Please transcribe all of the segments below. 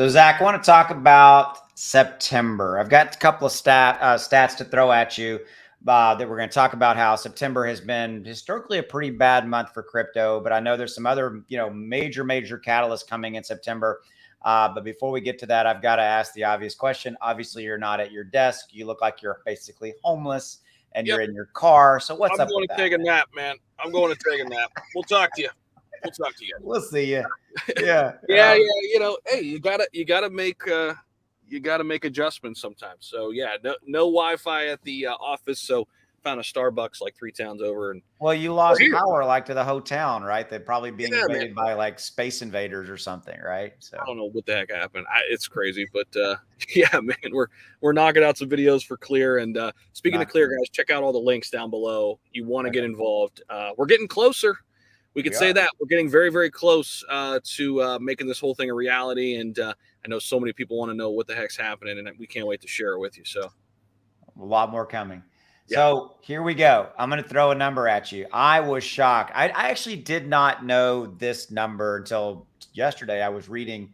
So, Zach, I want to talk about September. I've got a couple of stats to throw at you that we're going to talk about how September has been historically a pretty bad month for crypto, but I know there's some other, major catalysts coming in September. But before we get to that, I've got to ask the obvious question. Obviously, you're not at your desk. You look like you're basically homeless and Yep. you're in your car. So what's I'm up going with to that? take a nap, man. I'm going to take a nap. We'll talk to you. We'll talk to you. We'll see you. Yeah. Yeah. Hey, you gotta make adjustments sometimes. So yeah, no Wi-Fi at the office. So found a Starbucks like 3 towns over, and Well, you we're lost here. power like to the whole town, right? They're probably being Yeah, man. invaded by like space invaders or something, right? So I don't know what the heck happened. It's crazy, but yeah, man, we're knocking out some videos for Clear. And speaking of not Clear, true. guys, check out all the links down below. You want to Okay. get involved. We're getting closer. We could We say are. that we're getting very, very close to making this whole thing a reality. And I know so many people want to know what the heck's happening, and we can't wait to share it with you. So A lot more coming. yeah, So here we go. I'm going to throw a number at you. I was shocked. I actually did not know this number until yesterday. I was reading.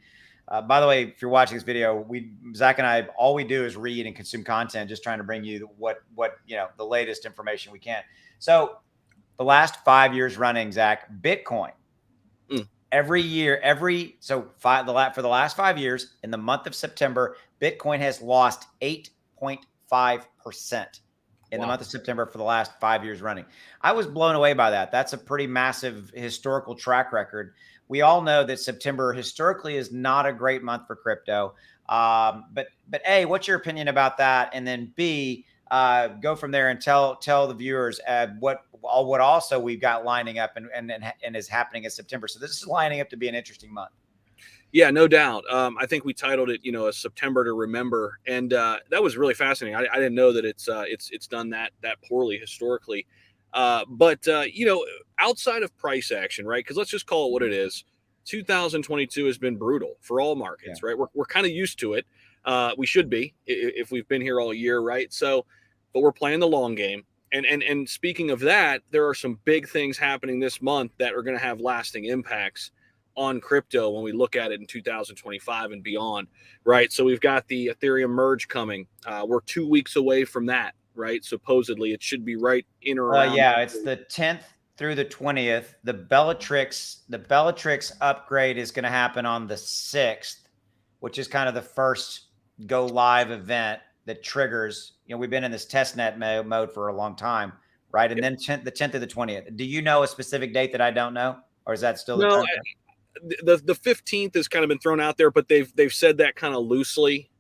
By the way, if you're watching this video, Zach and I, all we do is read and consume content, just trying to bring you what the latest information we can. So the last 5 years running, Zach, Bitcoin every year, for the last 5 years, in the month of September, Bitcoin has lost 8.5% in the month of September for the last 5 years running. I was blown away by that. That's a pretty massive historical track record. We all know that September historically is not a great month for crypto. But A, what's your opinion about that? And then B, go from there and tell the viewers what also we've got lining up and is happening in September. So this is lining up to be an interesting month. Yeah, no doubt. I think we titled it, a September to remember, and that was really fascinating. I didn't know that it's done that poorly historically. But outside of price action, right? Because let's just call it what it is. 2022 has been brutal for all markets, right? We're kind of used to it. We should be if we've been here all year, right? So, but we're playing the long game. And speaking of that, there are some big things happening this month that are going to have lasting impacts on crypto when we look at it in 2025 and beyond, right? So we've got the Ethereum Merge coming. We're 2 weeks away from that, right? Supposedly it should be right in or around. Yeah, it's the 10th through the 20th. The Bellatrix upgrade is going to happen on the 6th, which is kind of the first go live event that triggers. We've been in this testnet mode for a long time, right? And then the 10th to the 20th. Do you know a specific date that I don't know, or is that still the No, time? the 15th has kind of been thrown out there, but they've said that kind of loosely.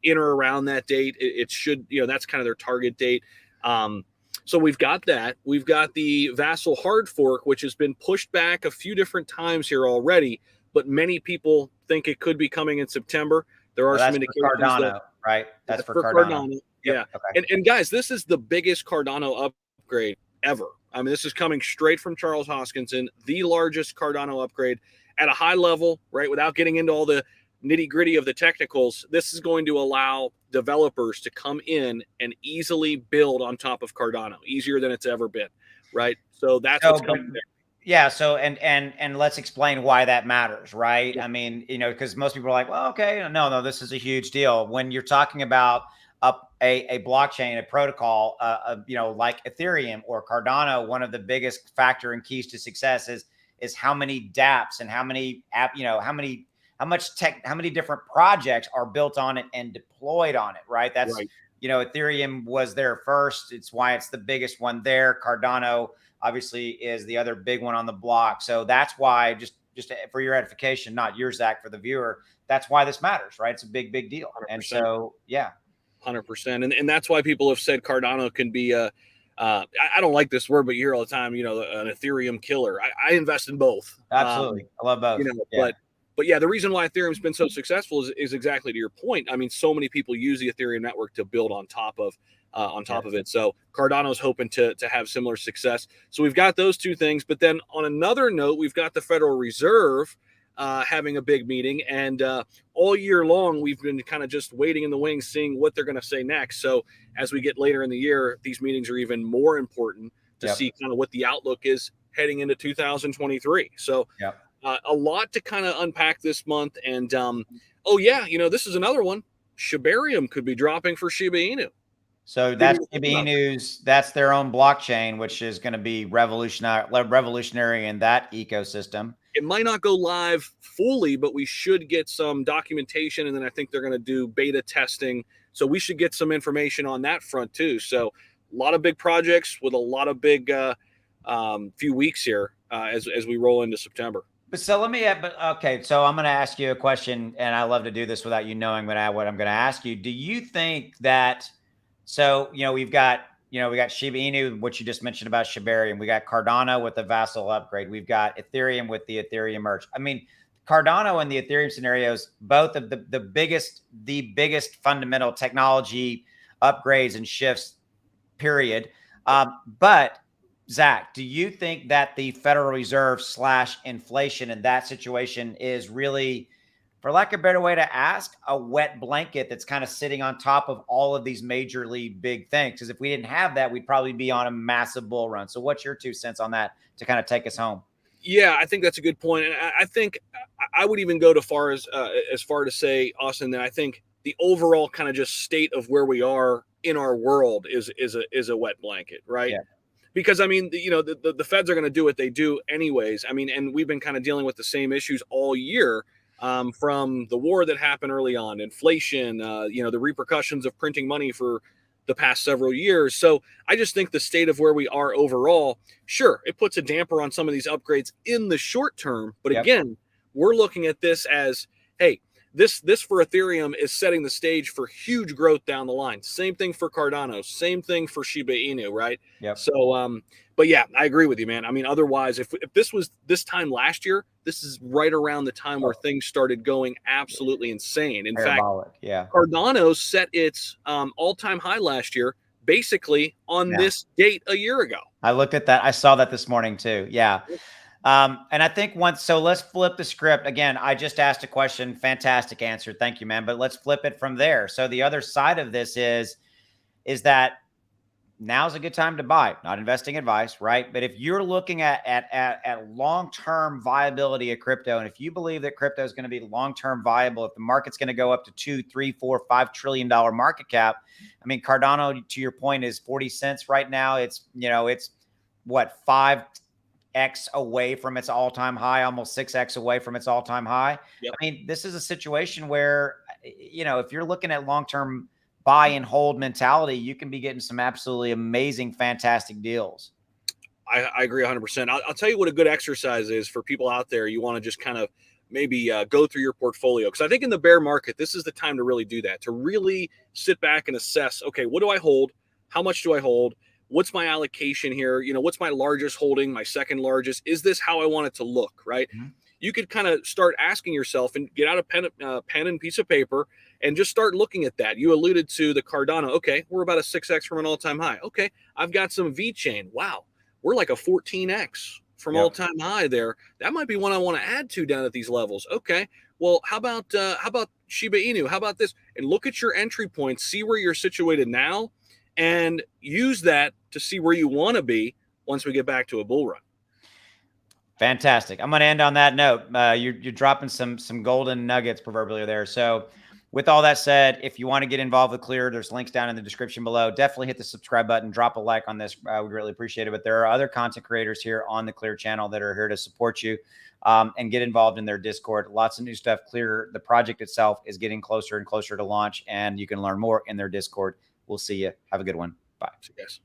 In or around that date, it should, that's kind of their target date. So we've got that. We've got the Vasil Hard Fork, which has been pushed back a few different times here already, but many people think it could be coming in September. There are some indications for Cardano, right? That's for Cardano. Yeah. Okay. And guys, this is the biggest Cardano upgrade ever. I mean, this is coming straight from Charles Hoskinson, the largest Cardano upgrade at a high level, right? Without getting into all the nitty gritty of the technicals, this is going to allow developers to come in and easily build on top of Cardano, easier than it's ever been, right? So that's what's coming there. Yeah. So and let's explain why that matters, right? Yeah. I mean, because most people are like, well, okay, no, this is a huge deal. When you're talking about a blockchain, a protocol, like Ethereum or Cardano, one of the biggest factor and keys to success is how many dApps and how many how many different projects are built on it and deployed on it, right? That's right. Ethereum was there first. It's why it's the biggest one there. Cardano obviously is the other big one on the block. So that's why, just for your edification, not yours, Zach, for the viewer, that's why this matters, right? It's a big deal. 100%. And so, yeah. 100%. And that's why people have said Cardano can be I don't like this word, but you hear all the time, an Ethereum killer. I invest in both. Absolutely. I love both. But yeah, the reason why Ethereum's been so successful is exactly to your point. I mean, so many people use the Ethereum network to build on top of it. So Cardano's hoping to have similar success. So we've got those two things. But then on another note, we've got the Federal Reserve having a big meeting. And all year long, we've been kind of just waiting in the wings, seeing what they're going to say next. So as we get later in the year, these meetings are even more important to see kind of what the outlook is heading into 2023. So a lot to kind of unpack this month. And Oh yeah, this is another one. Shibarium could be dropping for Shiba Inu. So Didn't that's even think Shiba about that. Inu's. That's their own blockchain, which is going to be revolutionary in that ecosystem. It might not go live fully, but we should get some documentation, and then I think they're going to do beta testing. So we should get some information on that front too. So a lot of big projects with a lot of big few weeks here as we roll into September. But so let me, but okay. So I'm going to ask you a question, and I love to do this without you knowing what I'm going to ask you. Do you think that? So we've got we got Shiba Inu, which you just mentioned about Shibarium. We got Cardano with the Vasil upgrade. We've got Ethereum with the Ethereum Merge. I mean, Cardano and the Ethereum scenarios, both of the biggest fundamental technology upgrades and shifts. Period. But Zach, do you think that the Federal Reserve / inflation in that situation is really, for lack of a better way to ask, a wet blanket that's kind of sitting on top of all of these majorly big things? Because if we didn't have that, we'd probably be on a massive bull run. So what's your 2 cents on that to kind of take us home? Yeah, I think that's a good point, and I think I would even go as far to say, Austin, that I think the overall kind of just state of where we are in our world is a wet blanket, right? Yeah. Because I mean, the feds are going to do what they do anyways. I mean, and we've been kind of dealing with the same issues all year, from the war that happened early on, inflation, the repercussions of printing money for the past several years. So I just think the state of where we are overall, sure, it puts a damper on some of these upgrades in the short term. But Yep. again, we're looking at this as, hey, this for Ethereum is setting the stage for huge growth down the line. Same thing for Cardano, same thing for Shiba Inu, right? Yep. So, but yeah, I agree with you, man. I mean, otherwise, if this was this time last year, this is right around the time where things started going absolutely insane. In fact, Parabolic. Yeah. Cardano set its all-time high last year, basically on Yeah. this date a year ago. I looked at that. I saw that this morning too. Yeah. And I think so let's flip the script again. I just asked a question. Fantastic answer. Thank you, man. But let's flip it from there. So the other side of this is that now's a good time to buy. Not investing advice, right? But if you're looking at long-term viability of crypto, and if you believe that crypto is going to be long-term viable, if the market's going to go up to 2, 3, 4, $5 trillion market cap, I mean, Cardano, to your point, is 40 cents right now. It's what, 5x away from its all-time high, almost 6x away from its all-time high. Yep. I mean, this is a situation where, if you're looking at long-term buy and hold mentality, you can be getting some absolutely amazing, fantastic deals. I agree 100%. I'll tell you what a good exercise is for people out there. You want to just kind of maybe go through your portfolio. Because I think in the bear market, this is the time to really do that, to really sit back and assess, okay, what do I hold? How much do I hold? What's my allocation here? What's my largest holding, my second largest? Is this how I want it to look, right? Mm-hmm. You could kind of start asking yourself and get out a pen and piece of paper and just start looking at that. You alluded to the Cardano. Okay, we're about a 6x from an all-time high. Okay, I've got some VeChain. Wow, we're like a 14x from all-time high there. That might be one I want to add to down at these levels. Okay, well, how about Shiba Inu? How about this? And look at your entry points, see where you're situated now, and use that to see where you want to be once we get back to a bull run. Fantastic. I'm going to end on that note. You're dropping some golden nuggets proverbially there. So with all that said, if you want to get involved with Clear, there's links down in the description below. Definitely hit the subscribe button, drop a like on this. We really appreciate it. But there are other content creators here on the Clear channel that are here to support you and get involved in their Discord. Lots of new stuff. Clear, the project itself is getting closer and closer to launch, and you can learn more in their Discord. We'll see you. Have a good one. Bye. See you guys.